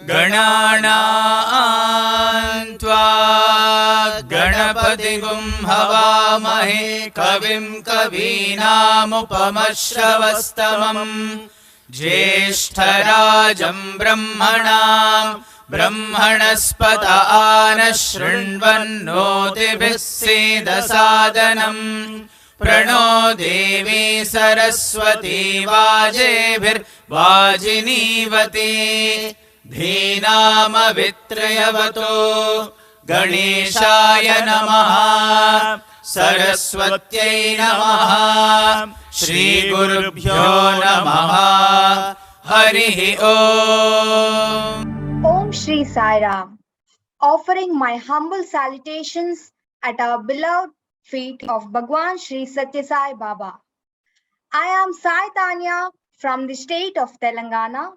गणानां त्वा गणपतिगुं हवामहे कविं कवीनामुपमश्रवस्तमम् ज्येष्ठराजं ब्रह्मणस्पत आनः शृण्वन्नोतिभिः सीदसादनम् प्रणो देवी सरस्वती वाजेभिर्वाजिनीवती धीनामवित्रयवतो गणेशाय नमः सरस्वत्यै नमः श्रीगुरुभ्यो नमः हरिः ओम् Om Shri Sai Ram, offering my humble salutations at our beloved feet of Bhagwan Shri Sathya Sai Baba. I am Sai Tanya from the state of Telangana.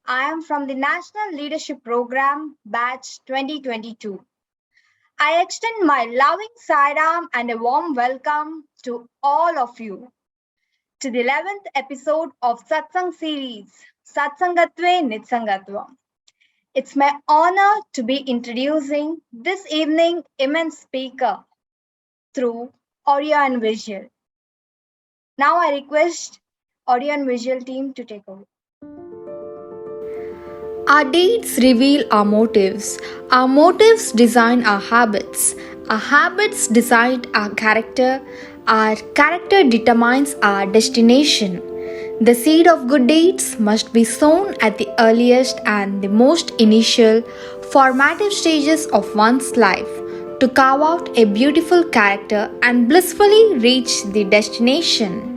I am from the National Leadership Program Batch 2022. I extend my loving Sai Ram and a warm welcome to all of you to the 11th episode of Satsang series, Satsangatve Nissangatvam. It's my honor to be introducing this evening immense speaker through audio and visual. Now I request audio and visual team to take over. Our deeds reveal our motives. Our motives design our habits. Our habits decide our character. Our character determines our destination. The seed of good deeds must be sown at the earliest and the most initial, formative stages of one's life to carve out a beautiful character and blissfully reach the destination.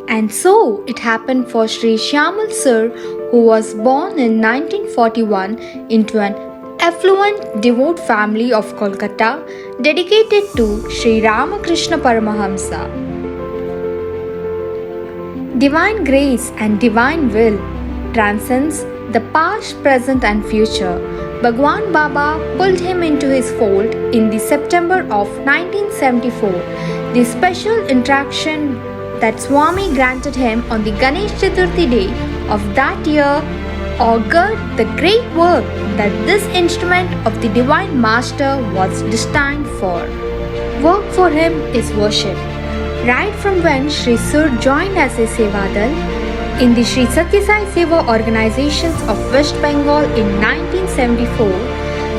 And so it happened for Sri Shyamal Sur, who was born in 1941 into an affluent devout family of Kolkata dedicated to Sri Ramakrishna Paramahamsa. Divine grace and divine will transcends the past, present and future. Bhagwan Baba pulled him into his fold in the September of 1974. The special interaction that Swami granted him on the Ganesh Chaturthi day of that year augured the great work that this instrument of the Divine Master was destined for. Work for him is worship. Right from when Sri Sur joined as a Sevadal in the Sri Sathya Sai Seva organizations of West Bengal in 1974,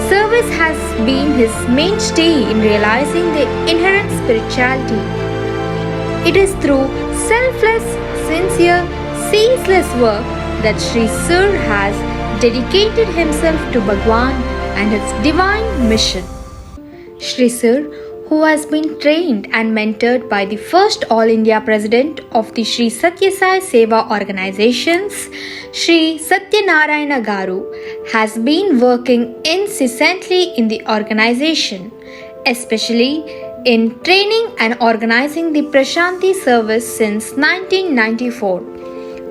service has been his mainstay in realizing the inherent spirituality. It is through selfless, sincere, ceaseless work that Sri Sur has dedicated himself to Bhagwan and his divine mission. Sri Sur, who has been trained and mentored by the first All India President of the Sri Sathya Sai Seva organizations, Sri Satyanarayana Garu, has been working incessantly in the organization, especially in training and organizing the Prashanti service since 1994.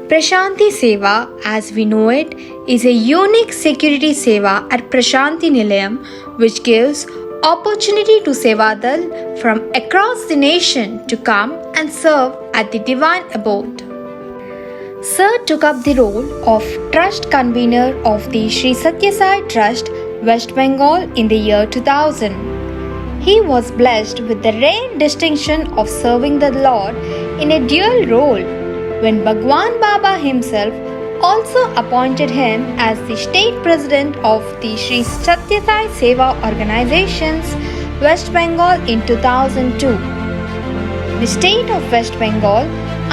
Prashanti Seva, as we know it, is a unique security seva at Prashanti Nilayam which gives opportunity to Sevadal from across the nation to come and serve at the divine abode. Sir took up the role of trust convener of the Sri Sathya Sai Trust, West Bengal in the year 2000. He was blessed with the rare distinction of serving the Lord in a dual role when Bhagwan Baba himself also appointed him as the state president of the Sri Sathya Sai Seva organizations, West Bengal in 2002. The state of West Bengal,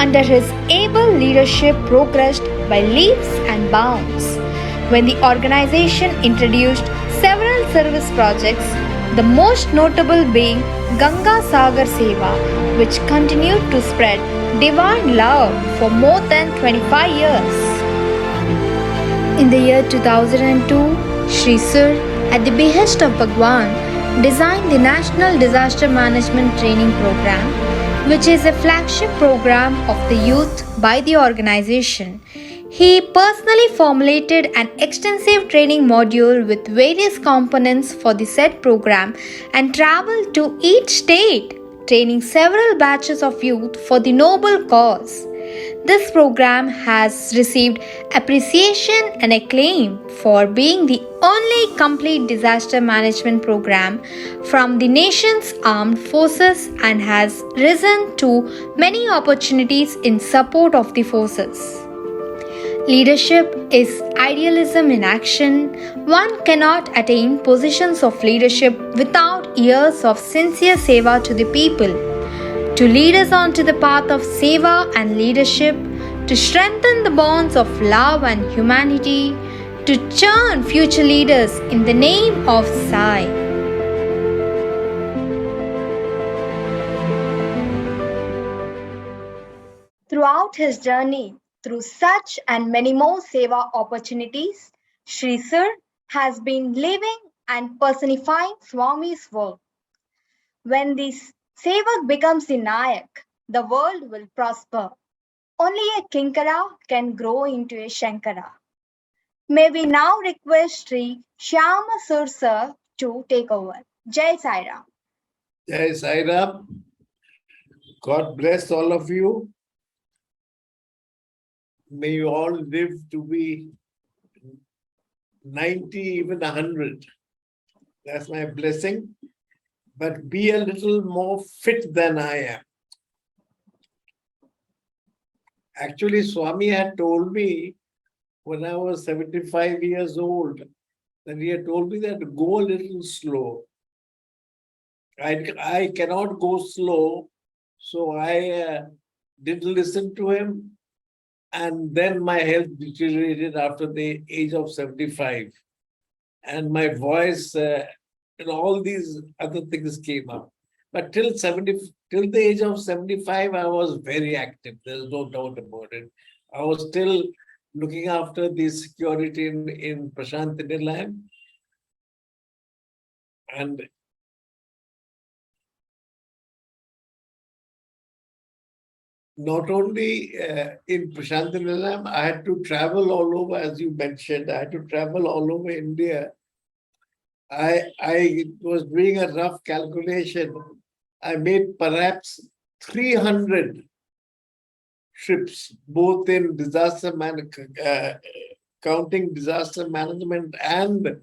under his able leadership, progressed by leaps and bounds when the organization introduced several service projects, the most notable being Ganga Sagar Seva, which continued to spread divine love for more than 25 years. In the year 2002, Sri Sur, at the behest of Bhagwan, designed the National Disaster Management Training Program, which is a flagship program of the youth by the organization. He personally formulated an extensive training module with various components for the said program and traveled to each state, training several batches of youth for the noble cause. This program has received appreciation and acclaim for being the only complete disaster management program from the nation's armed forces and has risen to many opportunities in support of the forces. Leadership is idealism in action. One cannot attain positions of leadership without years of sincere seva to the people. To lead us onto the path of seva and leadership, to strengthen the bonds of love and humanity, to churn future leaders in the name of Sai. Throughout his journey through such and many more seva opportunities, Sri Sur has been living and personifying Swami's work. When this Sevak becomes the Nayak, the world will prosper. Only a Kinkara can grow into a Shankara. May we now request Sri Shyamal Sur sir to take over. Jai Sai Ram. Jai Sai Ram. God bless all of you. May you all live to be 90, even 100. That's my blessing. But be a little more fit than I am. Actually, Swami had told me when I was 75 years old, that he had told me that go a little slow. I cannot go slow, so I didn't listen to him. And then my health deteriorated after the age of 75. And my voice and all these other things came up. But till the age of 75, I was very active. There's no doubt about it. I was still looking after the security in Prashantini land. And not only in Prashantini, I had to travel all over, as you mentioned. I had to travel all over India. I was doing a rough calculation. I made perhaps 300 trips, both in counting disaster management and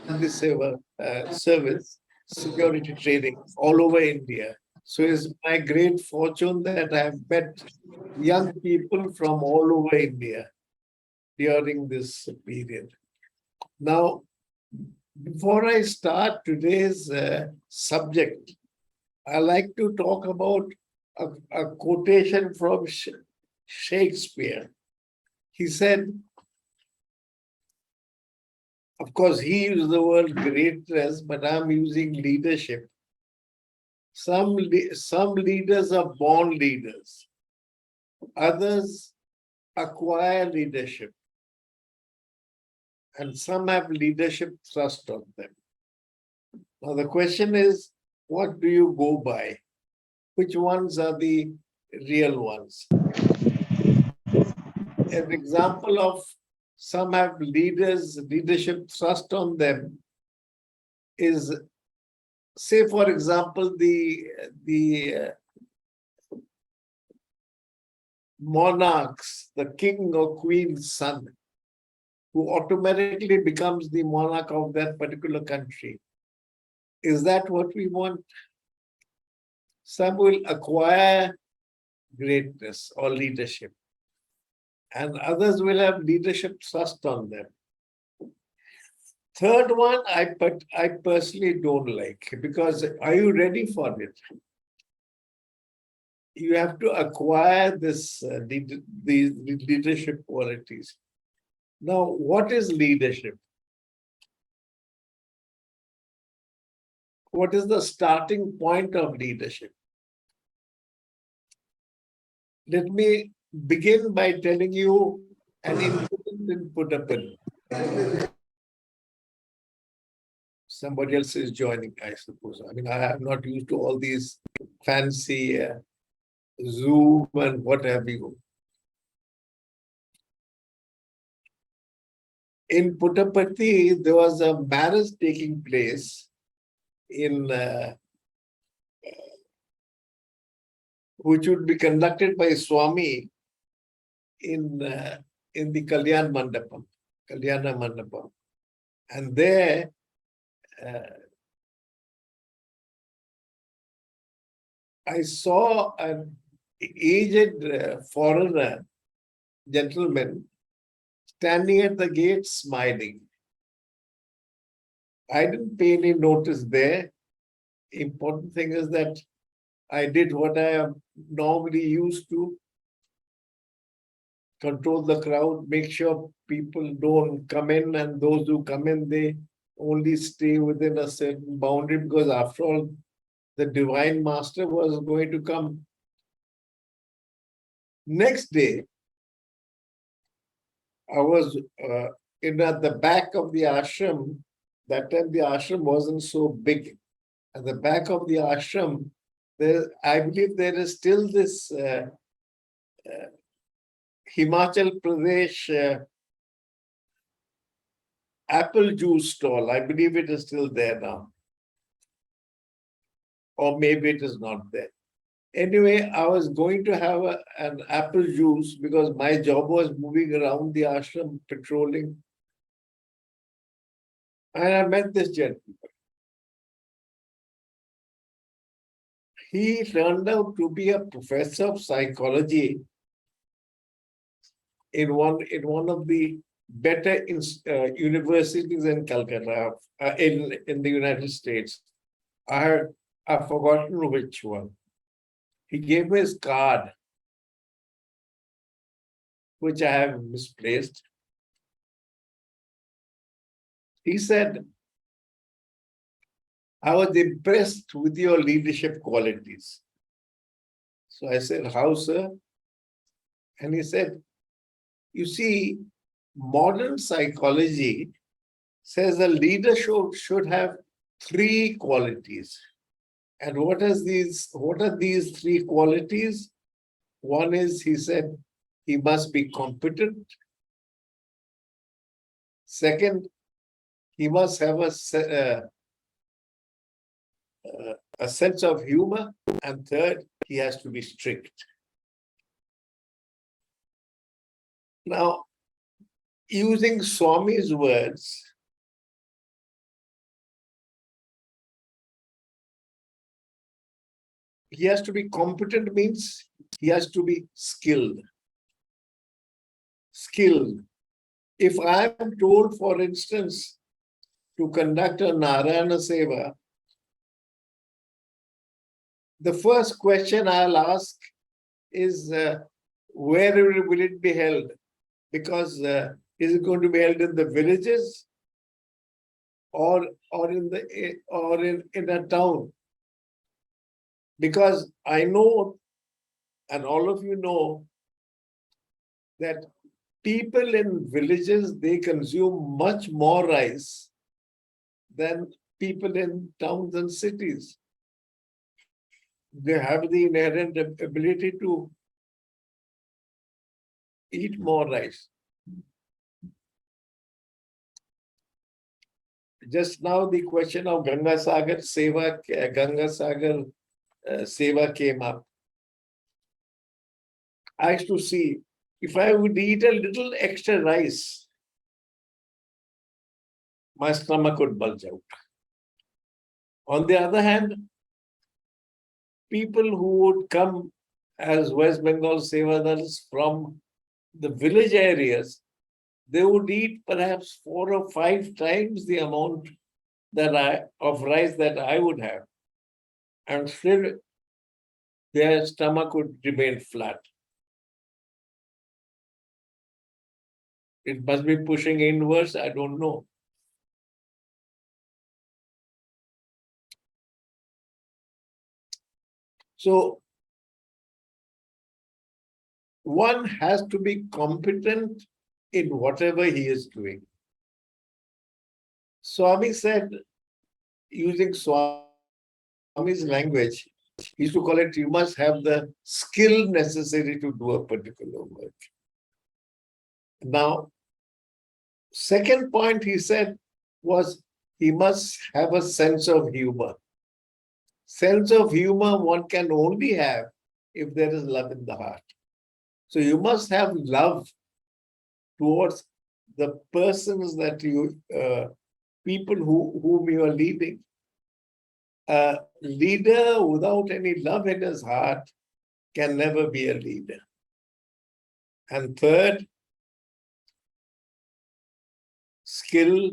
Seva service, security training all over India. So it's my great fortune that I have met young people from all over India during this period. Now, before I start today's subject, I like to talk about a quotation from Shakespeare. He said, of course, he used the word greatness, but I'm using leadership. Some leaders are born leaders. Others acquire leadership. And some have leadership thrust on them. Now the question is, what do you go by? Which ones are the real ones? An example of some have leadership thrust on them is, say, for example, the monarchs, the king or queen's son, who automatically becomes the monarch of that particular country. Is that what we want? Some will acquire greatness or leadership, and others will have leadership thrust on them. Third one, I personally don't like, because are you ready for it? You have to acquire these leadership qualities. Now, what is leadership? What is the starting point of leadership? Let me begin by telling you an incident in Puttaparthi. Somebody else is joining, I suppose. I mean, I am not used to all these fancy Zoom and what have you. In Puttaparthi, there was a marriage taking place in which would be conducted by Swami in the Kalyana Mandapam. And there, I saw an aged foreigner gentleman standing at the gate smiling. I didn't pay any notice there. Important thing is that I did what I am normally used to: control the crowd, make sure people don't come in, and those who come in, they only stay within a certain boundary, because after all, the Divine Master was going to come. Next day, I was at the back of the ashram. That time the ashram wasn't so big. At the back of the ashram, I believe there is still this Himachal Pradesh apple juice stall. I believe it is still there now. Or maybe it is not there. Anyway, I was going to have an apple juice because my job was moving around the ashram, patrolling. And I met this gentleman. He turned out to be a professor of psychology in one of the better universities in Calcutta, in the United States. I've forgotten which one. He gave me his card, which I have misplaced. He said, I was impressed with your leadership qualities. So I said, how, sir? And he said, you see, modern psychology says a leader should have 3 qualities. And what are these 3 qualities? One is, he said, he must be competent. Second, he must have a sense of humor. And third, he has to be strict. Now, using Swami's words, he has to be competent means he has to be skilled. If I am told, for instance, to conduct a Narayana Seva, the first question I'll ask is, where will it be held? Because is it going to be held in the villages or in a town? Because I know, and all of you know, that people in villages, they consume much more rice than people in towns and cities. They have the inherent ability to eat more rice. Just now, the question of Ganga Sagar Seva came up. I used to see, if I would eat a little extra rice, my stomach would bulge out. On the other hand, people who would come as West Bengal Sevadars from the village areas, they would eat perhaps 4 or 5 times the amount of rice that I would have. And still, their stomach would remain flat. It must be pushing inwards, I don't know. So, one has to be competent in whatever he is doing. Swami said, using Swami's language, he used to call it, you must have the skill necessary to do a particular work. Now, second point he said was, he must have a sense of humor. Sense of humor one can only have if there is love in the heart. So you must have love towards the persons that you, people whom you are leading. A leader without any love in his heart can never be a leader. And third, skill,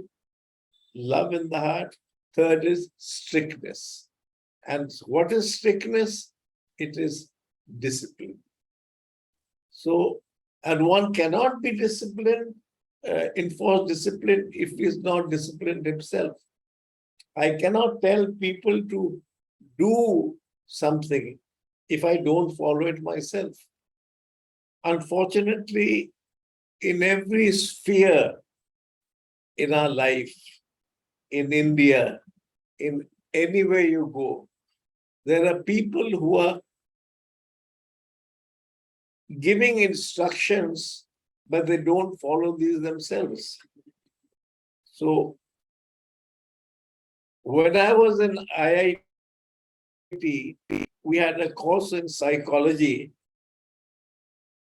love in the heart. Third is strictness. And what is strictness? It is discipline. So, and one cannot be disciplined, enforce discipline if he is not disciplined himself. I cannot tell people to do something if I don't follow it myself. Unfortunately, in every sphere in our life, in India, in anywhere you go, there are people who are giving instructions, but they don't follow these themselves. So, when I was in IIT, we had a course in psychology.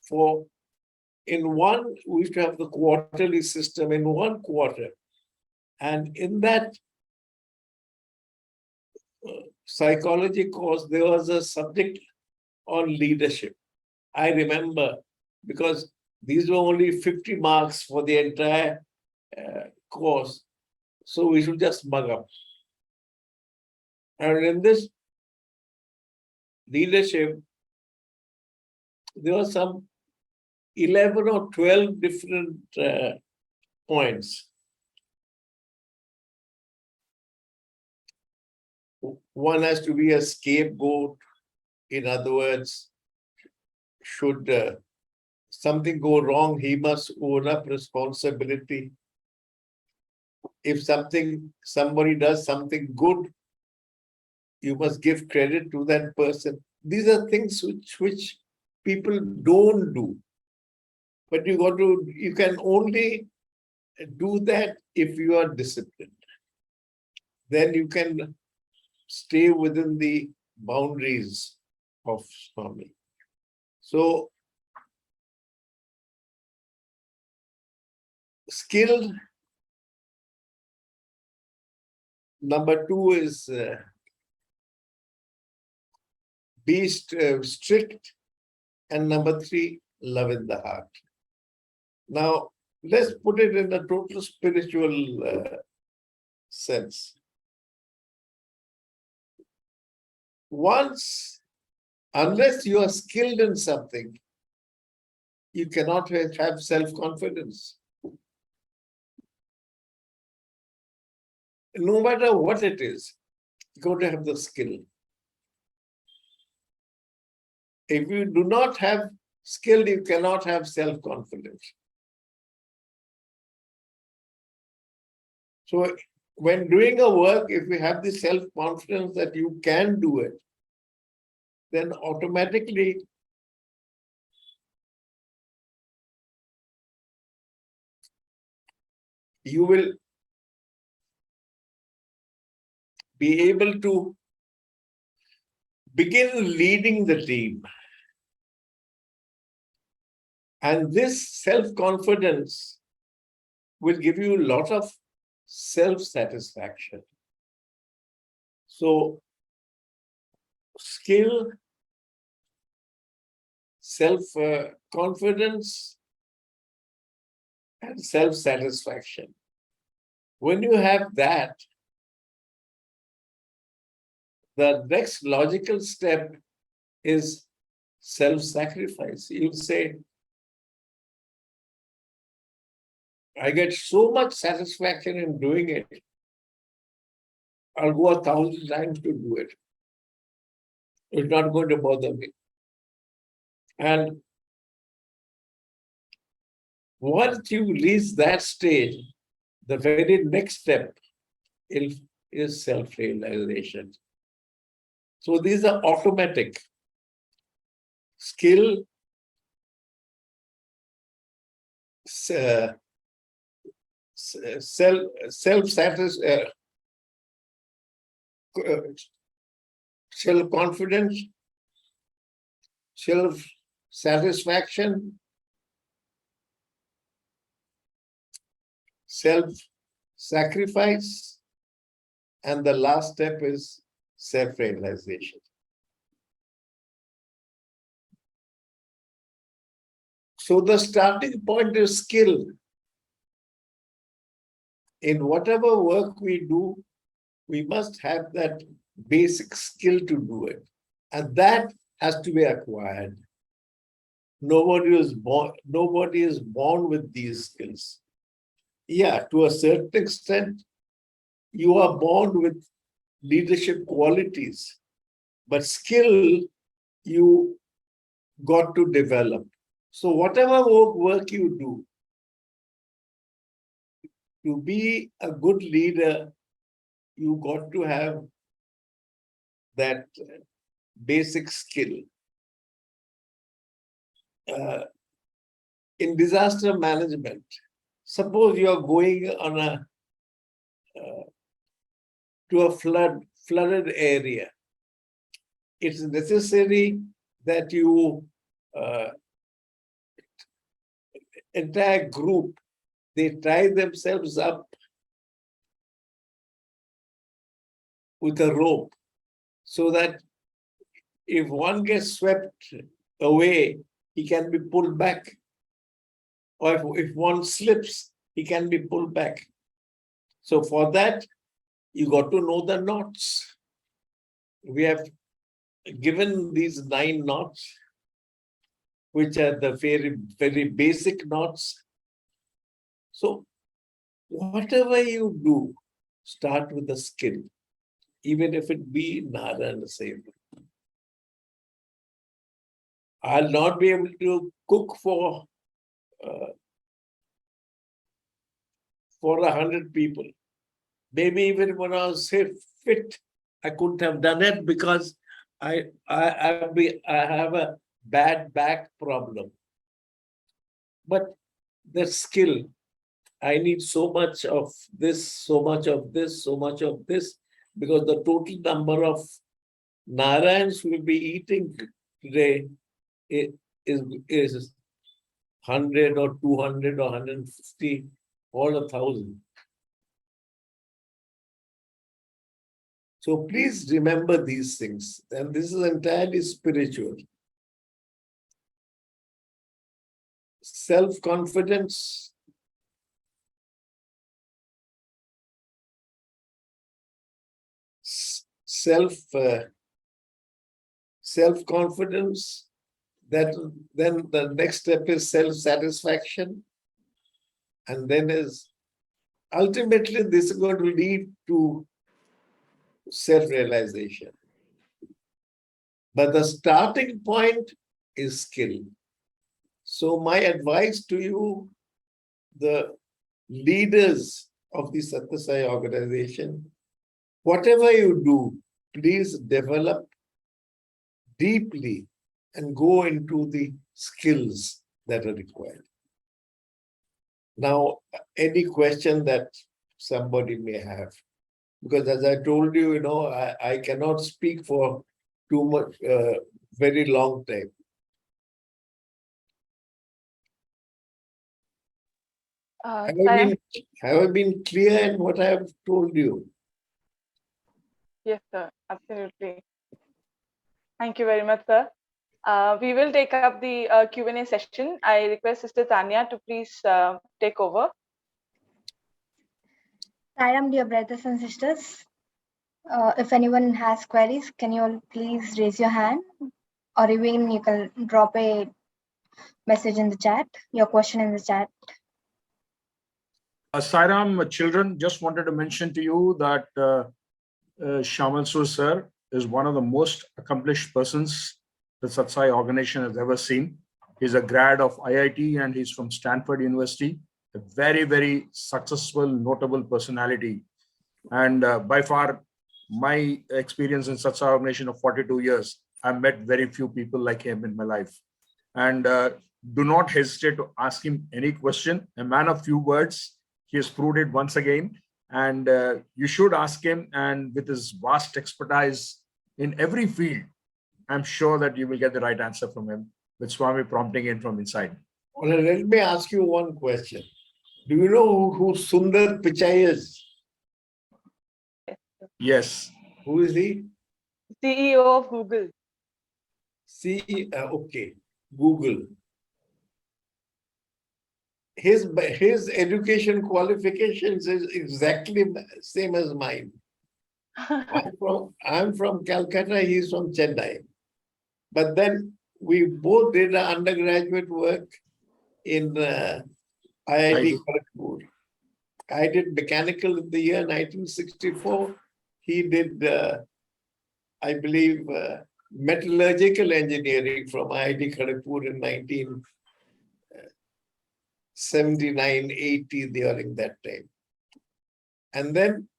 In one, we used to have the quarterly system in 1 quarter. And in that psychology course, there was a subject on leadership. I remember, because these were only 50 marks for the entire course. So we should just mug up. And in this leadership, there were some 11 or 12 different points. One has to be a scapegoat. In other words, should something go wrong, he must own up responsibility. If somebody does something good, you must give credit to that person. These are things which people don't do. But you can only do that if you are disciplined. Then you can stay within the boundaries of Swami. So, skill number 2 is be strict, and number 3, love in the heart. Now, let's put it in a total spiritual sense. Unless you are skilled in something, you cannot have self-confidence. No matter what it is, you got to have the skill. If you do not have skill, you cannot have self-confidence. So when doing a work, if you have the self-confidence that you can do it, then automatically you will be able to begin leading the team. And this self-confidence will give you a lot of self-satisfaction. So, skill, self-confidence, and self-satisfaction. When you have that, the next logical step is self-sacrifice. You'll say, I get so much satisfaction in doing it, I'll go 1,000 times to do it. It's not going to bother me. And once you reach that stage, the very next step is self-realization. So these are automatic. Skill, self-confidence, self-satisfaction, self-sacrifice, and the last step is self-realization. So the starting point is skill. In whatever work we do, we must have that basic skill to do it. And that has to be acquired. Nobody is born with these skills. Yeah, to a certain extent, you are born with leadership qualities, but skill you got to develop. So whatever work you do, to be a good leader, you got to have that basic skill. In disaster management, suppose you are going on to a flooded area. It's necessary that you entire group, they tie themselves up with a rope so that if one gets swept away, he can be pulled back. Or if one slips, he can be pulled back. So for that, you got to know the knots. We have given these 9 knots, which are the very, very basic knots. So whatever you do, start with a skill, even if it be Nara and Seva. I'll not be able to cook for 100 people. Maybe even when I was fit, I couldn't have done it because I have a bad back problem. But the skill, I need so much of this, so much of this, so much of this, because the total number of Narayans will be eating today is 100 or 200 or 150 or 1,000. So please remember these things. And this is entirely spiritual. Self-confidence, self-confidence, then the next step is self-satisfaction, and then is ultimately this is going to lead to self-realization. But the starting point is skill. So my advice to you, the leaders of the Sathya Sai organization, whatever you do, please develop deeply and go into the skills that are required. Now, any question that somebody may have, because as I told you, I cannot speak for too much, very long time. Have I been clear in what I have told you? Yes, sir. Absolutely. Thank you very much, sir. We will take up the Q&A session. I request Sister Tanya to please take over. Sai Ram, dear brothers and sisters, if anyone has queries, can you all please raise your hand, or even you can drop a message in the chat, your question in the chat. Sai Ram, children, just wanted to mention to you that Shyamal Sur sir is one of the most accomplished persons the Sathya Sai organization has ever seen. He's a grad of IIT and he's from Stanford University. A very, very successful, notable personality. And by far, my experience in Sathya Sai organization of 42 years, I've met very few people like him in my life. And do not hesitate to ask him any question. A man of few words. He has proved it once again. And you should ask him, and with his vast expertise in every field, I'm sure that you will get the right answer from him, with Swami prompting in from inside. Well, let me ask you one question. Do you know who Sundar Pichai is? Yes. Who is he? CEO of Google. Okay, Google. His education qualifications is exactly same as mine. I'm from Calcutta, he's from Chennai. But then we both did our undergraduate work in IIT Kharagpur. I did mechanical in the year 1964. He did, I believe, metallurgical engineering from IIT Kharagpur in 1979, 80 during that time. And then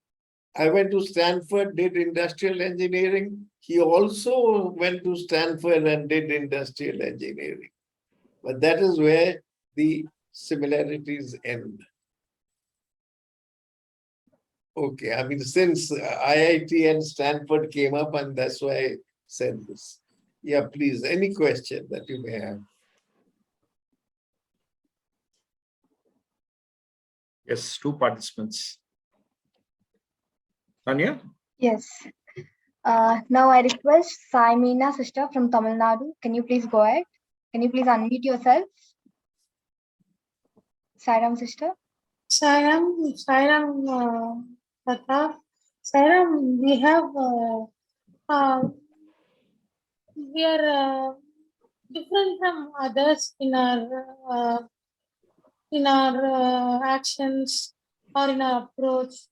I went to Stanford, did industrial engineering. He also went to Stanford and did industrial engineering. But that is where the similarities end. Okay, I mean, since IIT and Stanford came up, and that's why I said this. Yeah, please, any question that you may have. Yes, two participants. Tanya? Yes. Now I request Sai sister from Tamil Nadu. Can you please go ahead? Can you please unmute yourself? Sai Ram sister. Sai Ram, Pratap. Sai Ram, we are different from others in our actions or in our approach,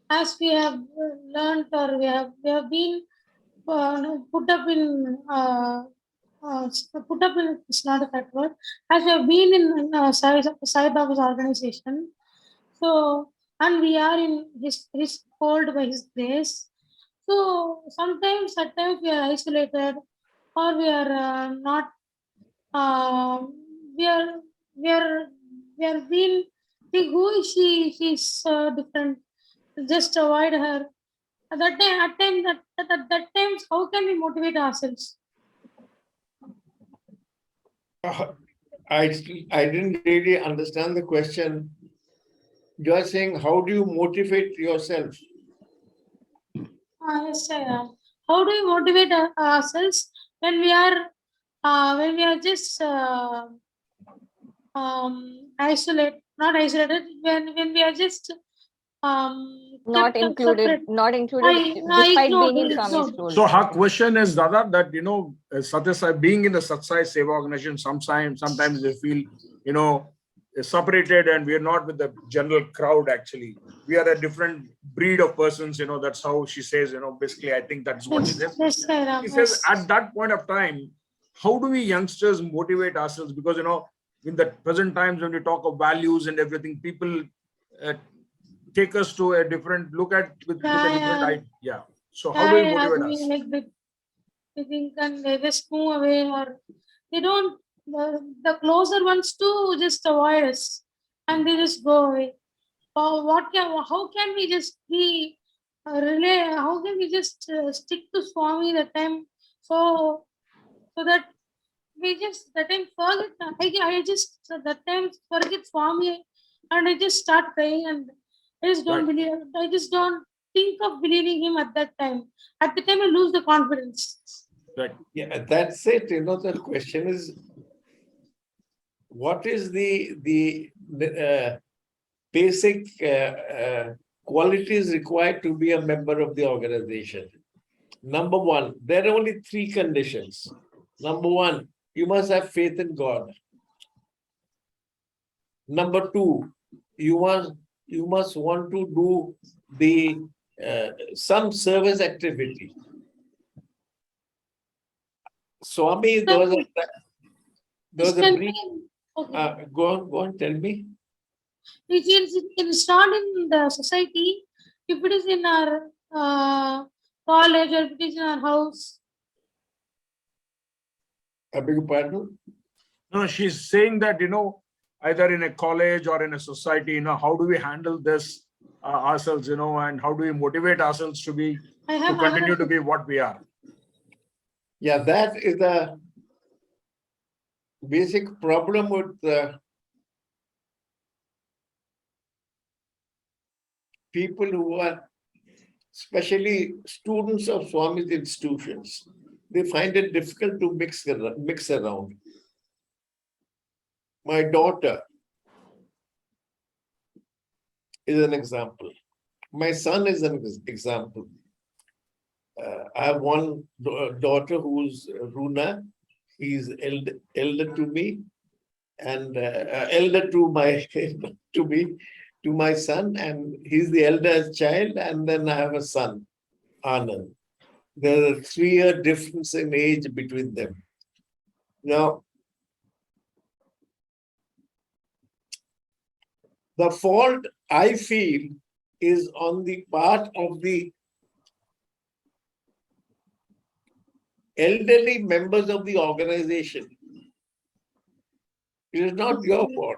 as we have learned, or we have been put up in it's not a correct word, as we have been in Sai Baba's organization. So, and we are in his fold by his grace. So sometimes, at times, we are isolated, or we are not. We are being. See, who is she? She's so different. Just avoid her. At that times, how can we motivate ourselves? I didn't really understand the question. You are saying, how do you motivate yourself? Yes, I am. How do we motivate ourselves when we are just isolated? Not isolated. When we are just not kept included, separate. not included, despite being in Swami's fold. So her question is, Dada, that Sathya Sai, being in the Satsang Seva organization, sometimes they feel separated, and we are not with the general crowd. Actually, we are a different breed of persons. That's how she says. Basically, I think that's what she says. Yes, She says, at that point of time, how do we youngsters motivate ourselves? Because in the present times, when we talk of values and everything, people take us to a different look at with a different idea. Yeah. So how do we motivate us? Like they think and they just move away, or they don't. The closer ones to just avoid us, and they just go away. How can we just be relay? How can we just stick to Swami that time? So that we just that time forget. I just that time forget Swami, and I just start praying, and I just don't believe. I just don't think of believing him at that time. At the time, I lose the confidence. Right. Yeah, that's it. The question is, what is the basic qualities required to be a member of the organization? Number one, there are only 3 conditions. Number one, you must have faith in God. Number 2, you must want to do some service activity. Swami, there was a brief. Go on, tell me. It's not in the society. If it is in our college, or if it is in our house. I beg your pardon? No, she's saying that, either in a college or in a society, how do we handle this ourselves, and how do we motivate ourselves to continue to be what we are? Yeah, that is the basic problem with people who are especially students of Swami's institutions. They find it difficult to mix around. My daughter is an example. My son is an example. I have one daughter who's Runa. He's elder to me, and elder to my to my son, and he's the eldest child. And then I have a son, Anand. There's a 3-year difference in age between them. Now, the fault I feel is on the part of the elderly members of the organization. It is not your fault.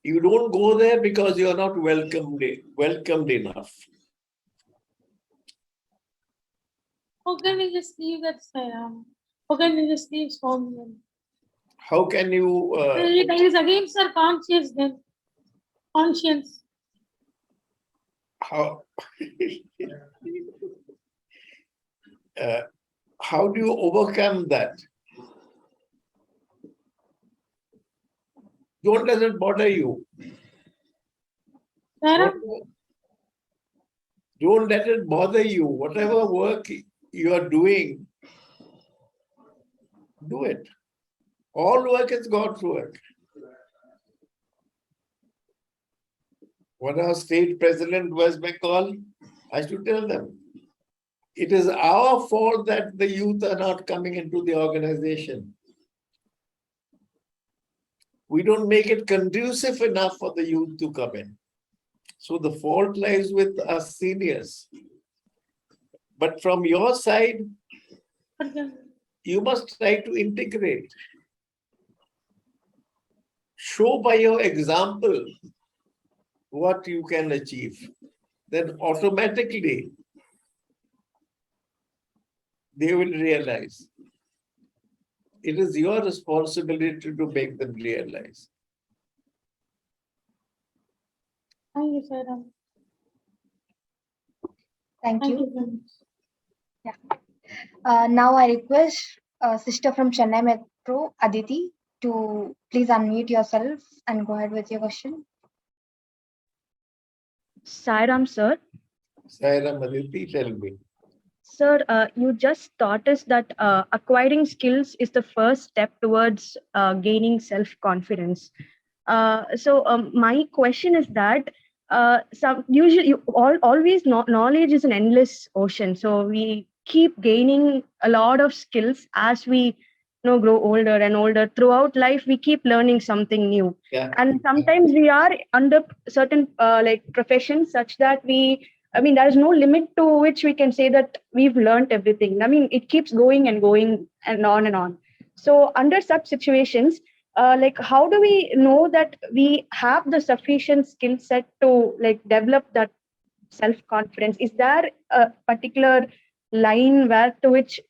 You don't go there because you are not welcomed enough. How can you just leave that Sai Ram? How can you just leave Swami? How can you? That is against our conscience then. Conscience. How do you overcome that? Don't let it bother you. Sai Ram? Don't let it bother you. Whatever work you are doing, do it. All work is God's work. When our state president West Bengal, I should tell them, it is our fault that the youth are not coming into the organization. We don't make it conducive enough for the youth to come in. So the fault lies with us seniors. But from your side, you must try to integrate. Show by your example what you can achieve. Then automatically they will realize. It is your responsibility to make them realize. Thank you, Sai Ram. Thank Thank you. you very much. Now I request sister from Chennai Metro, Aditi, to please unmute yourself and go ahead with your question. Sai Ram, sir. Sai Ram, Aditi, tell me. Sir, you just taught us that acquiring skills is the first step towards gaining self-confidence. So my question is that always knowledge is an endless ocean. So we keep gaining a lot of skills as we grow older and older. Throughout life, we keep learning something new. Yeah. And sometimes we are under certain professions such that there is no limit to which we can say that we've learned everything. It keeps going and going and on and on. So under such situations, how do we know that we have the sufficient skill set to develop that self-confidence? Is there a particular line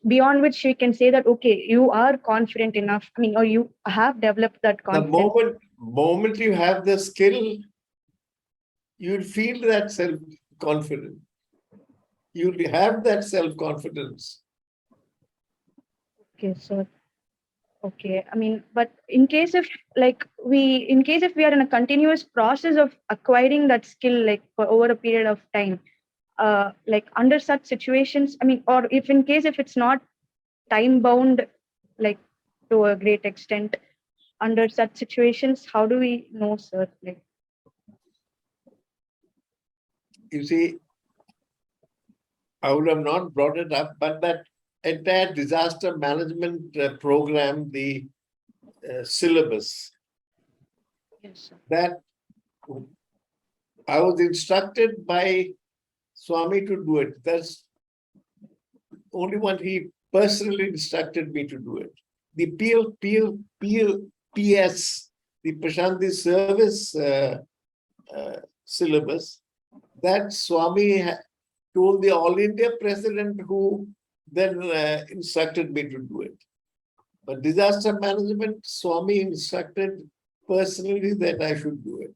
beyond which we can say that, okay, you are confident enough, or you have developed that confidence? The moment you have the skill, you'll feel that self-confidence. You'll have that self-confidence. Okay, sir. Okay, but in case if we are in a continuous process of acquiring that skill for over a period of time, under such situations, or if it's not time bound to a great extent, under such situations, how do we know, sir? You see, I would have not brought it up, but that entire disaster management program, the syllabus, Yes, sir. that I was instructed by Swami to do it. That's only one he personally instructed me to do it. The PS, the Prashanti service syllabus, that Swami told the All India President, who then instructed me to do it. But disaster management, Swami instructed personally that I should do it.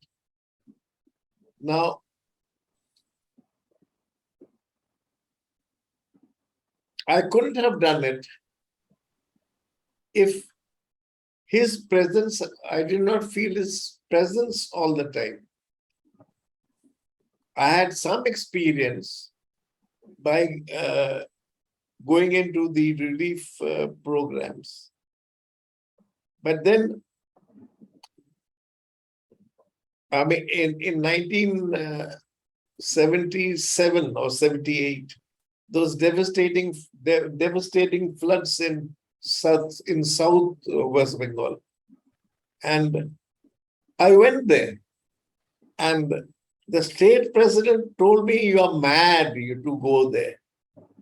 Now, I couldn't have done it if his presence, I did not feel his presence all the time. I had some experience by going into the relief programs. But then, I mean, in 1977 or 78, those devastating floods in South West Bengal. And I went there, and the state president told me, "You are mad to go there."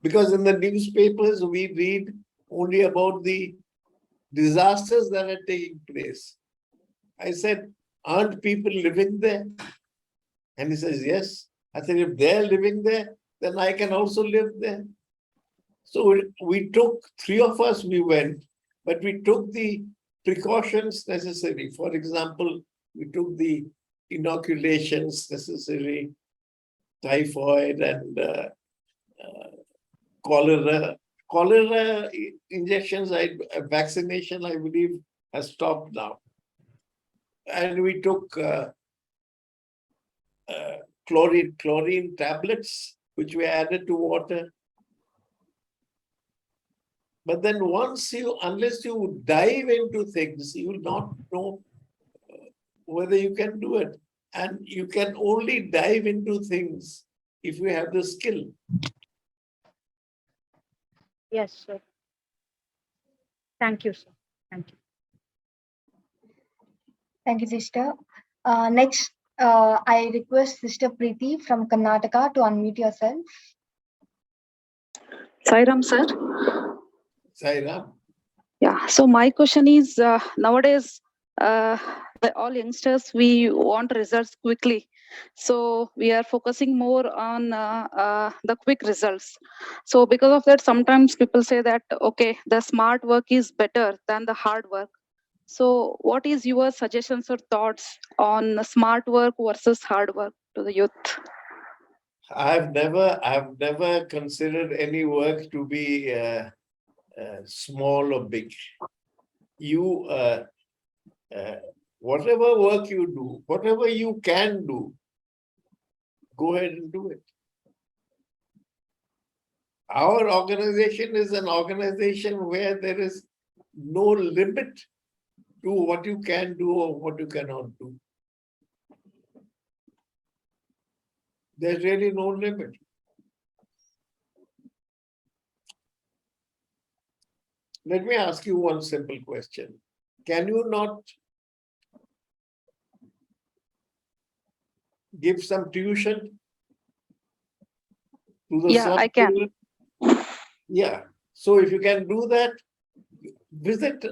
Because in the newspapers, we read only about the disasters that are taking place. I said, "Aren't people living there?" And he says, "Yes." I said, "If they're living there, then I can also live there." So we took, 3 of us, we went, but we took the precautions necessary. For example, we took the inoculations necessary, typhoid and cholera. Cholera injections, vaccination, I believe, has stopped now. And we took chlorine tablets, which we added to water. But then unless you dive into things, you will not know whether you can do it. And you can only dive into things if you have the skill. Yes, sir. Thank you, sir. Thank you. Thank you, sister. Next, I request Sister Preeti from Karnataka to unmute yourself. Sai Ram, sir. Sai Ram. Yeah. So my question is, nowadays, all youngsters, we want results quickly. So we are focusing more on the quick results. So because of that, sometimes people say that, okay, the smart work is better than the hard work. So what is your suggestions or thoughts on smart work versus hard work to the youth? I've never considered any work to be small or big. Whatever work you do, whatever you can do, go ahead and do it. Our organization is an organization where there is no limit to what you can do or what you cannot do. There's really no limit. Let me ask you one simple question. Can you not give some tuition to the Yeah, I can. children? Yeah. So if you can do that, visit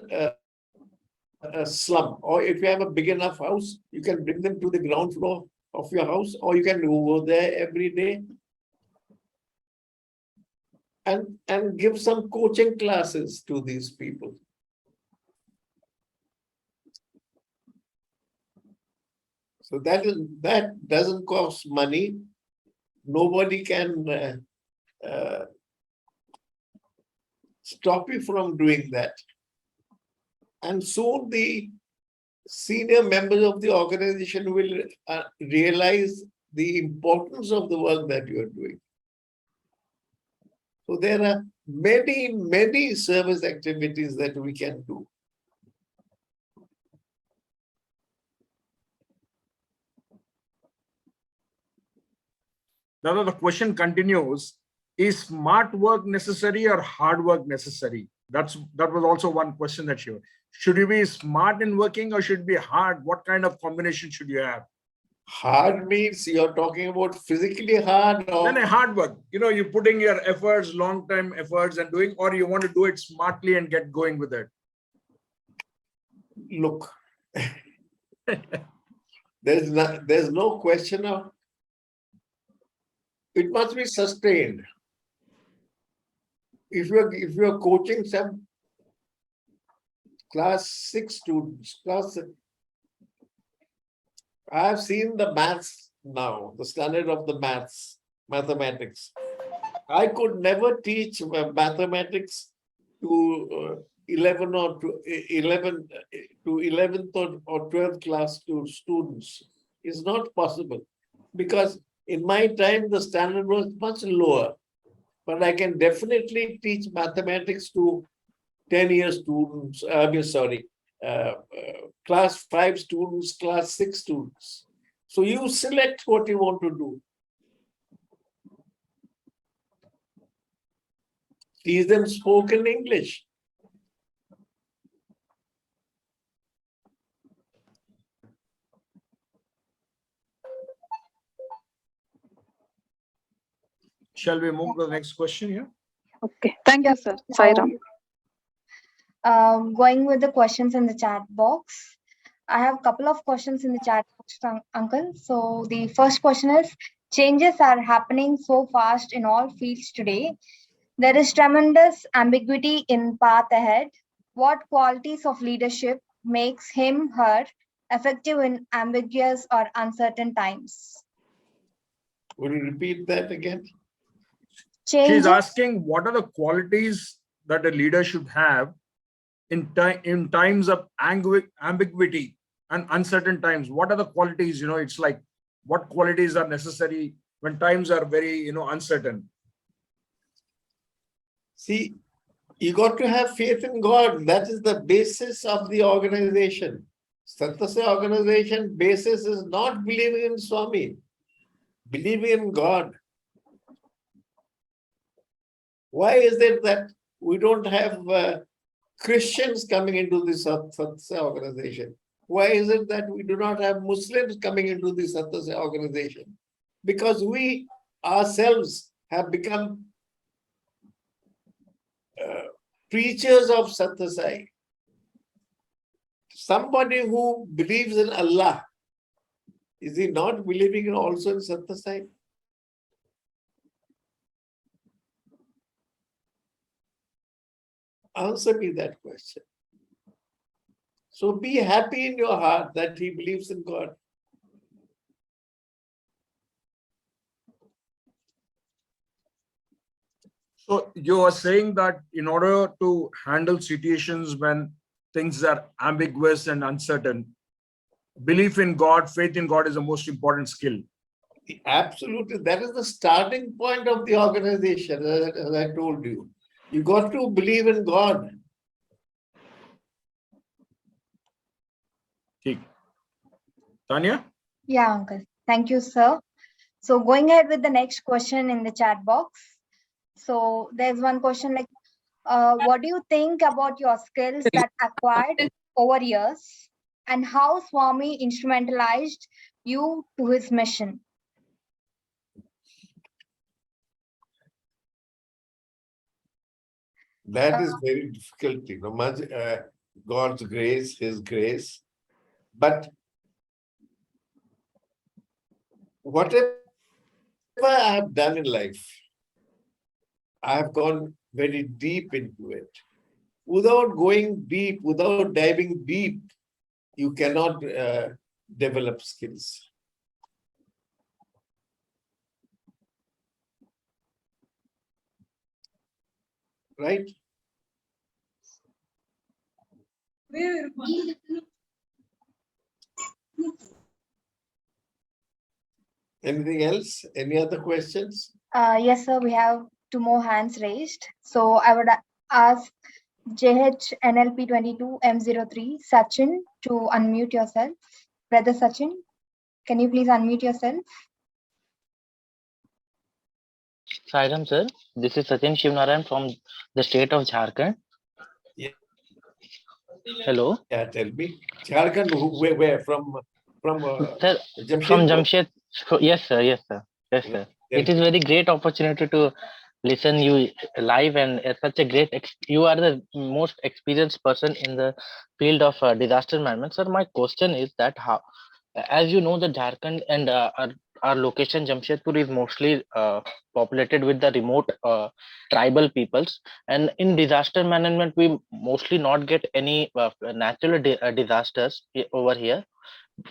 a slum, or if you have a big enough house, you can bring them to the ground floor of your house, or you can go there every day and give some coaching classes to these people. So that doesn't cost money. Nobody can stop you from doing that. And soon the senior members of the organization will realize the importance of the work that you are doing. So there are many, many service activities that we can do. Now the question continues, is smart work necessary or hard work necessary? That was also one question that should you be smart in working or should it be hard? What kind of combination should you have? Hard means you're talking about physically hard or... Then a hard work. You're putting your efforts, long-term efforts and doing, or you want to do it smartly and get going with it. Look, there's no question of it must be sustained. If you're coaching some class 6 students, I have seen the maths now, the standard of the mathematics. I could never teach mathematics to 11th or 12th class to students. It's not possible, because in my time the standard was much lower. But I can definitely teach mathematics to 10-year students. Class 5 students, class 6 students. So you select what you want to do. Teach them spoken English. Shall we move to the next question here? Okay. Thank you, sir. Sai Ram. Going with the questions in the chat box. I have a couple of questions in the chat box, Uncle. So the first question is, changes are happening so fast in all fields today. There is tremendous ambiguity in path ahead. What qualities of leadership makes him, her effective in ambiguous or uncertain times? Will you repeat that again? She's asking what are the qualities that a leader should have in times of ambiguity and uncertain times. What are the qualities? It's like what qualities are necessary when times are very uncertain. See, you got to have faith in God. That is the basis of the organization. Satsang organization basis is not believing in Swami, believing in God. Why is it that we don't have Christians coming into this Satsang organization? Why is it that we do not have Muslims coming into this Satsang organization? Because we ourselves have become preachers of Satsang. Somebody who believes in Allah, is he not believing also in Satsang? Answer me that question. So be happy in your heart that he believes in God. So you are saying that in order to handle situations when things are ambiguous and uncertain, belief in God, faith in God is the most important skill. Absolutely. That is the starting point of the organization, as I told you. You got to believe in God. Tanya? Yeah, Uncle. Thank you, sir. So going ahead with the next question in the chat box. So there's one question like, what do you think about your skills that acquired over years and how Swami instrumentalized you to his mission? That is very difficult, God's grace, his grace. But whatever I have done in life, I have gone very deep into it. Without going deep, without diving deep, you cannot develop skills. Right? Anything else? Any other questions? Yes, sir. We have 2 more hands raised. So I would ask JHNLP22M03 Sachin to unmute yourself. Brother Sachin, can you please unmute yourself? Sai Ram, sir. This is Sachin Shivnarayan from the state of Jharkhand. Yeah. Hello. Yeah, tell me. Jharkhand, where? From Sir, from Jamshed. Yes, sir. Yes, sir. Yes, sir. It is very great opportunity to listen you live, and such a great. You are the most experienced person in the field of disaster management, sir. My question is that how, as you know, the Jharkhand and our location Jamshedpur is mostly populated with the remote tribal peoples, and in disaster management we mostly not get any natural disasters over here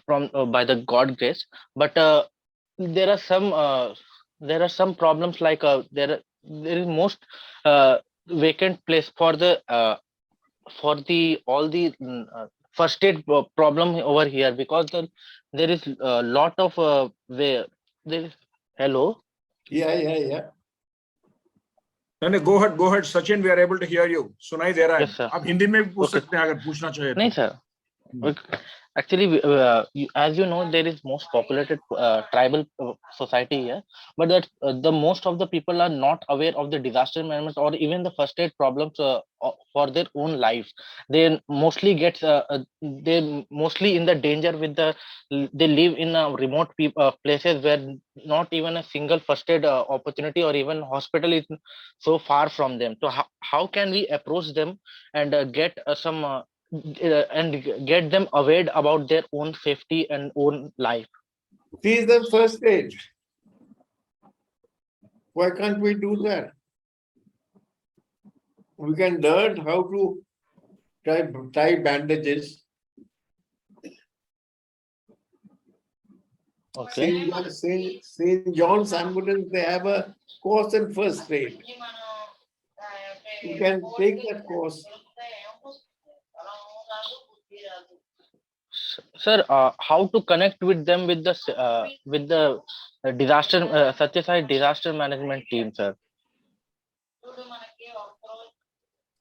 from by the God grace, but there are some problems like there is most vacant place for the all the first aid problem over here, because there is a lot of where there is, hello. Yeah. नहीं, go ahead, Sachin. We are able to hear you. सुनाई दे रहा है. Yes, sir. आप हिंदी में भी पूछ Okay. सकते हैं अगर पूछना चाहे नहीं तो. sir. Actually, as you know, there is most populated tribal society here, but that the most of the people are not aware of the disaster management or even the first aid problems for their own life. They mostly they mostly in the danger with they live in remote places where not even a single first aid opportunity or even hospital is so far from them. So how can we approach them and get some and get them aware about their own safety and own life? Teach them first aid. Why can't we do that? We can learn how to tie bandages. Okay. St. John's Ambulance, they have a course in first aid. You can take that course. Sir, how to connect with them with the disaster Sathya Sai disaster management team, sir?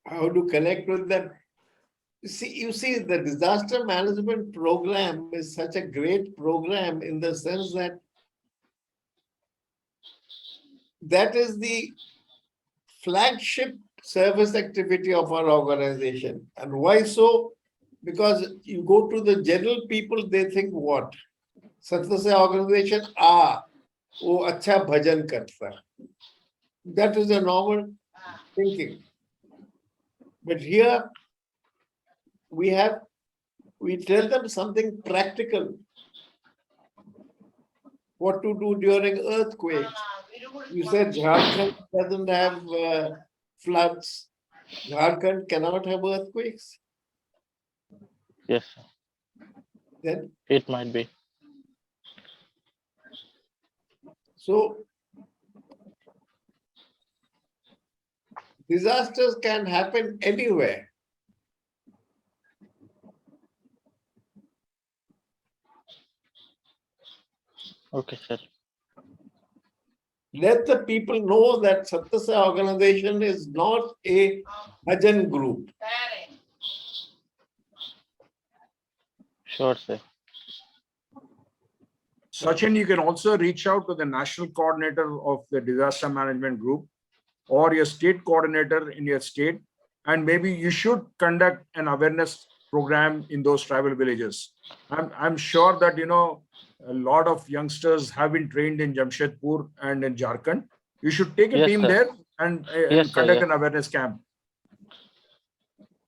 How to connect with them? You see, the disaster management program is such a great program in the sense that that is the flagship service activity of our organization. And why so? Because you go to the general people, they think what? Sathya Sai organization, wo acha bhajan karta. That is a normal thinking. But here we tell them something practical. What to do during earthquakes. You said Jharkhand doesn't have floods. Jharkhand cannot have earthquakes. Yes, sir. Then It might be. So disasters can happen anywhere. Okay, sir. Let the people know that Sathya Sai organization is not a bhajan group. Sure, sir. Sachin, you can also reach out to the national coordinator of the disaster management group or your state coordinator in your state, and maybe you should conduct an awareness program in those tribal villages. I'm sure that a lot of youngsters have been trained in Jamshedpur and in Jharkhand. You should take a Yes, team sir. there and Yes, sir, conduct yes. an awareness camp.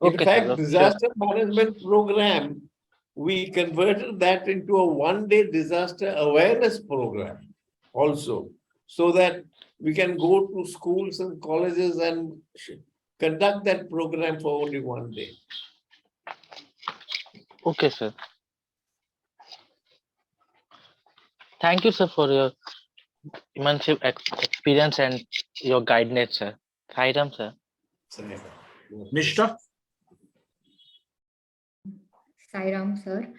In Okay, fact, sir. disaster management program, we converted that into a one-day disaster awareness program also, so that we can go to schools and colleges and conduct that program for only one day. Okay, sir. Thank you, sir, for your immense experience and your guidance, sir. Sai Ram, sir. Nishta? Sai Ram, sir.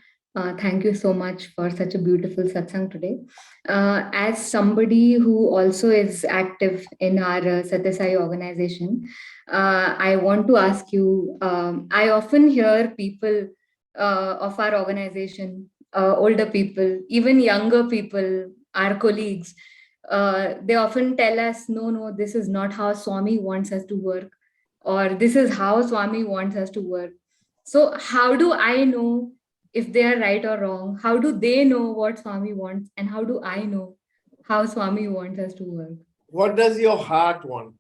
Thank you so much for such a beautiful satsang today. As somebody who also is active in our Sathya Sai organization, I want to ask you, I often hear people of our organization, older people, even younger people, our colleagues, they often tell us, no, this is not how Swami wants us to work, or this is how Swami wants us to work. So how do I know if they are right or wrong? How do they know what Swami wants? And how do I know how Swami wants us to work? What does your heart want?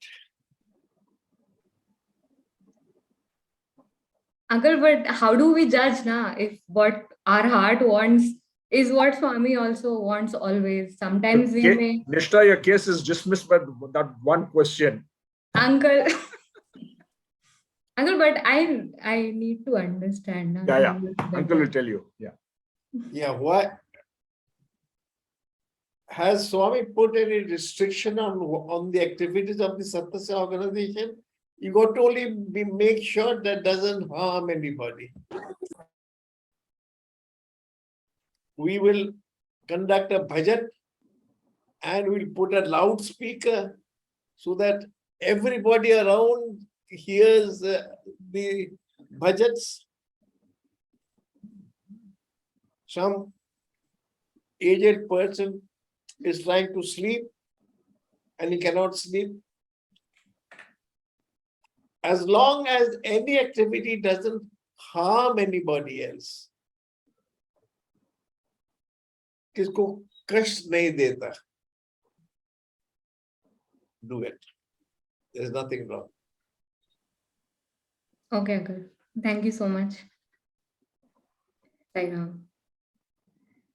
Uncle, but how do we judge now if what our heart wants is what Swami also wants always. Sometimes we may. Nishta, your case is dismissed by that one question. Uncle. Uncle, but I need to understand. Yeah. Uncle will tell you. Yeah. Yeah, what? Has Swami put any restriction on the activities of the Satsang organization? You got to only make sure that doesn't harm anybody. We will conduct a bhajan and we'll put a loudspeaker so that everybody around hears the bhajans. Some aged person is trying to sleep and he cannot sleep. As long as any activity doesn't harm anybody else, किसको कष्ट नहीं देता, do it. There's nothing wrong. Okay, good. Thank you so much. Sai Ram.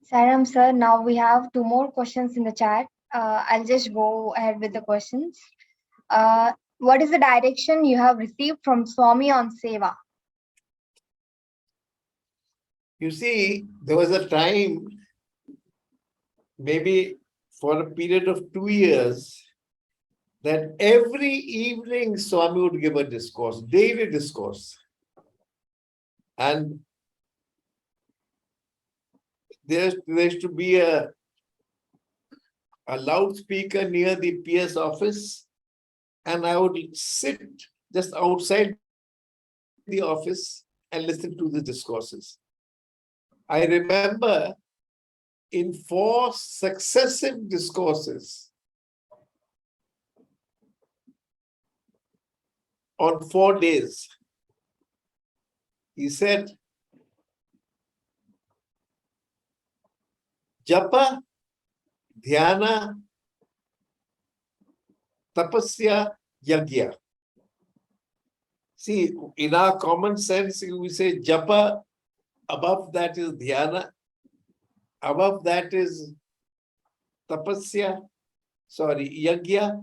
Sai Ram sir, now we have 2 more questions in the chat. I'll just go ahead with the questions. What is the direction you have received from Swami on Seva? You see, there was a time, maybe for a period of 2 years, that every evening Swami would give a discourse, daily discourse. And there used to be a loudspeaker near the PS office, and I would sit just outside the office and listen to the discourses. I remember in 4 successive discourses on 4 days, he said, Japa, Dhyana, Tapasya, Yagya. See, in our common sense, we say Japa, above that is Dhyana, above that is Tapasya, Yagya,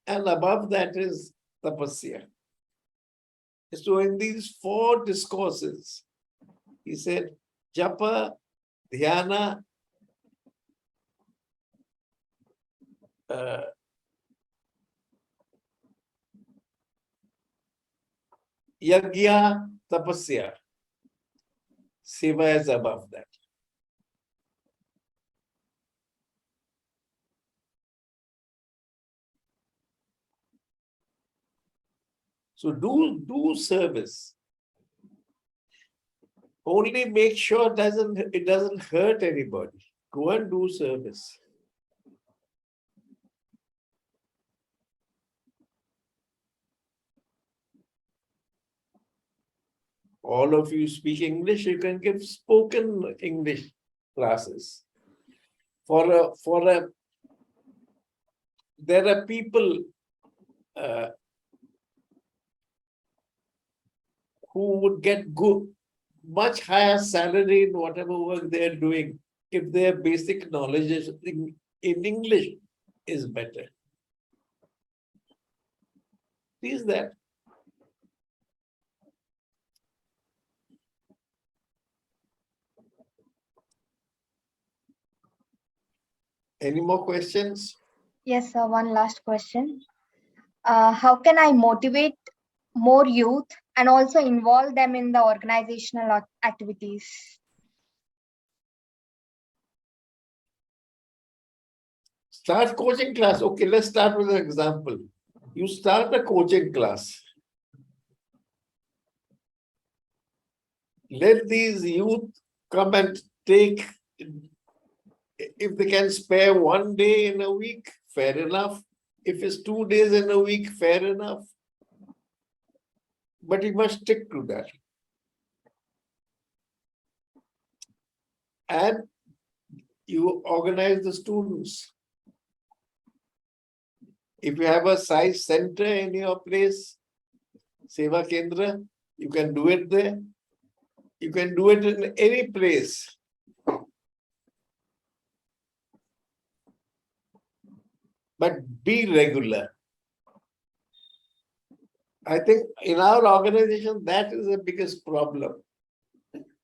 and above that is Tapasya. So in these 4 discourses, he said, Japa, Dhyana, Yagya, Tapasya. Seva is above that. So do service. Only make sure it doesn't hurt anybody. Go and do service. All of you speak English, you can give spoken English classes. There are people who would get much higher salary in whatever work they are doing if their basic knowledge in English is better. Is that? Any more questions? Yes, sir. One last question. How can I motivate more youth and also involve them in the organizational activities? Start coaching class. Okay, let's start with an example. You start a coaching class. Let these youth come and take, if they can spare 1 day in a week, fair enough. If it's 2 days in a week, fair enough. But you must stick to that. And you organize the students. If you have a size center in your place, Seva Kendra, you can do it there. You can do it in any place. but be regular. I think in our organization, that is the biggest problem.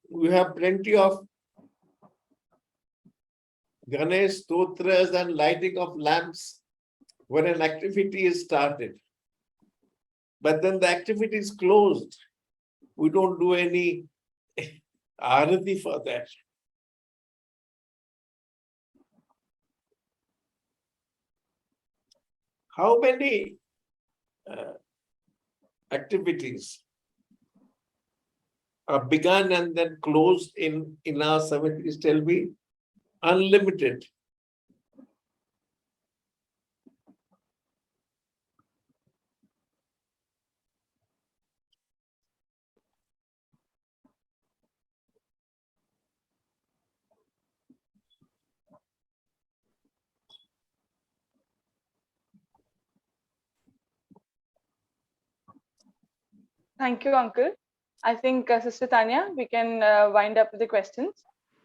We have plenty of Ganesh stotras and lighting of lamps when an activity is started. But then the activity is closed. We don't do any arati for that. How many activities are begun and then closed in our cemeteries? Tell me. Unlimited. Thank you, Uncle. I think, Sister Tanya, we can wind up with the questions.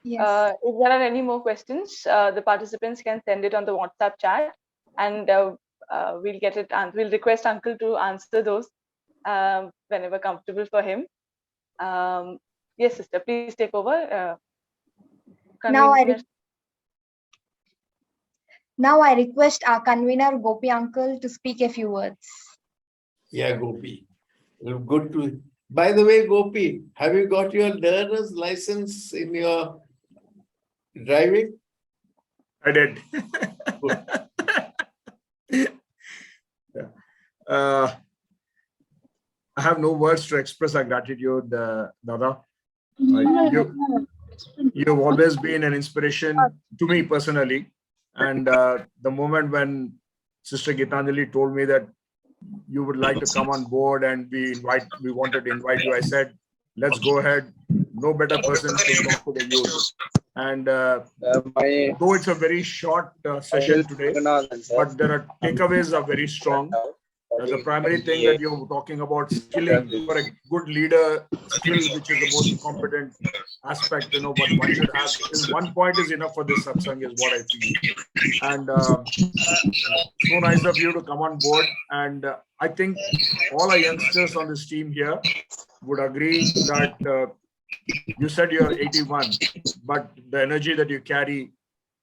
Yes. If there are any more questions, the participants can send it on the WhatsApp chat, and we'll get it. And we'll request Uncle to answer those whenever comfortable for him. Yes, Sister, please take over. Now I request our convener Gopi Uncle to speak a few words. Yeah, Gopi. Good to. By the way, Gopi, have you got your learner's license in your driving? I did. I have no words to express our gratitude, Dada. You've always been an inspiration to me personally. And the moment when Sister Gitanjali told me that you would like to come on board and we wanted to invite you, I said, let's go ahead. No better person to talk to the youth. And though it's a very short session today, but there are takeaways are very strong. The primary thing that you're talking about, skilling for a good leader, skill which is the most competent aspect, what one should have. Is 1 point is enough for this satsang, is what I feel. And so nice of you to come on board. And I think all our youngsters on this team here would agree that you said you're 81, but the energy that you carry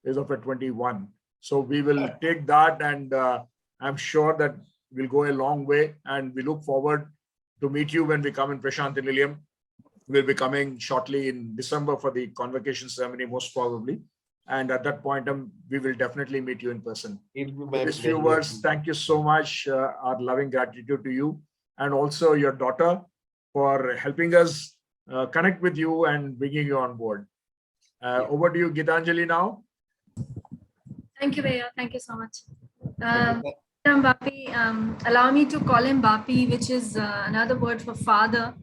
is of a 21. So we will take that, and I'm sure that we'll go a long way, and we look forward to meet you when we come in Prashanthi Nilayam. We'll be coming shortly in December for the convocation ceremony, most probably. And at that point, we will definitely meet you in person. With these few words, thank you so much. Our loving gratitude to you, and also your daughter for helping us connect with you and bringing you on board. Over to you, Gitanjali, now. Thank you, Bhaiya. Thank you so much. Bapi, allow me to call him Bapi, which is another word for father.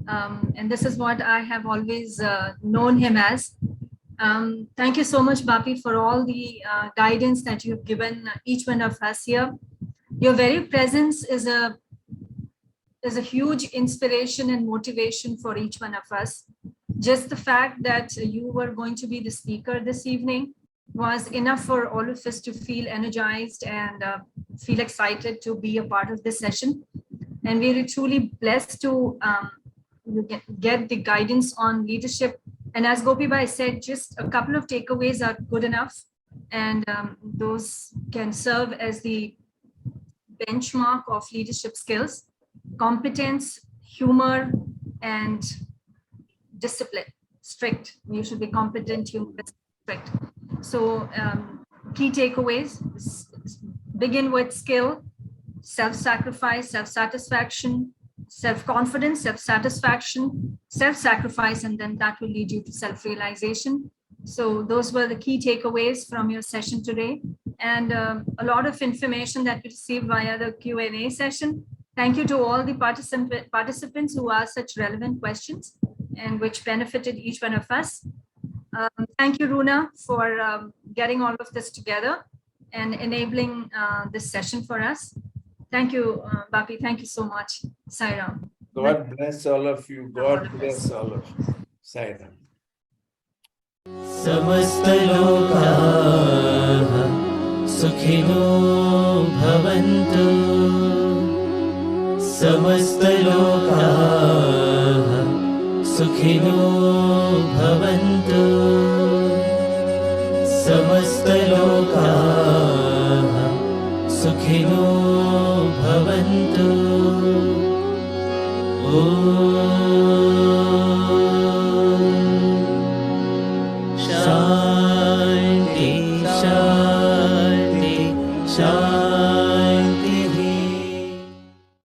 And this is what I have always known him as. Thank you so much, Bapi, for all the guidance that you've given each one of us here. Your very presence is a huge inspiration and motivation for each one of us. Just the fact that you were going to be the speaker this evening was enough for all of us to feel energized and feel excited to be a part of this session. And we're truly blessed to get the guidance on leadership. And as Gopi Bhai said, just a couple of takeaways are good enough. And those can serve as the benchmark of leadership skills: competence, humor, and discipline. Strict. You should be competent, humorous, strict. So key takeaways: begin with skill, self-sacrifice, self-satisfaction, self-confidence, self-satisfaction, self-sacrifice, and then that will lead you to self-realization. So those were the key takeaways from your session today, and a lot of information that we received via the Q&A session. Thank you to all the participants who asked such relevant questions and which benefited each one of us. Thank you, Runa, for getting all of this together and enabling this session for us. Thank you, Bapi. Thank you so much. Sai Ram. God bless all of you. God bless all of you. Sai Ram. Samastha Lokah Sukhino भवन्तु समस्तलोकाः सुखिनो भवन्तु समस्तलोकाः सुखिनो भवन्तु ॐ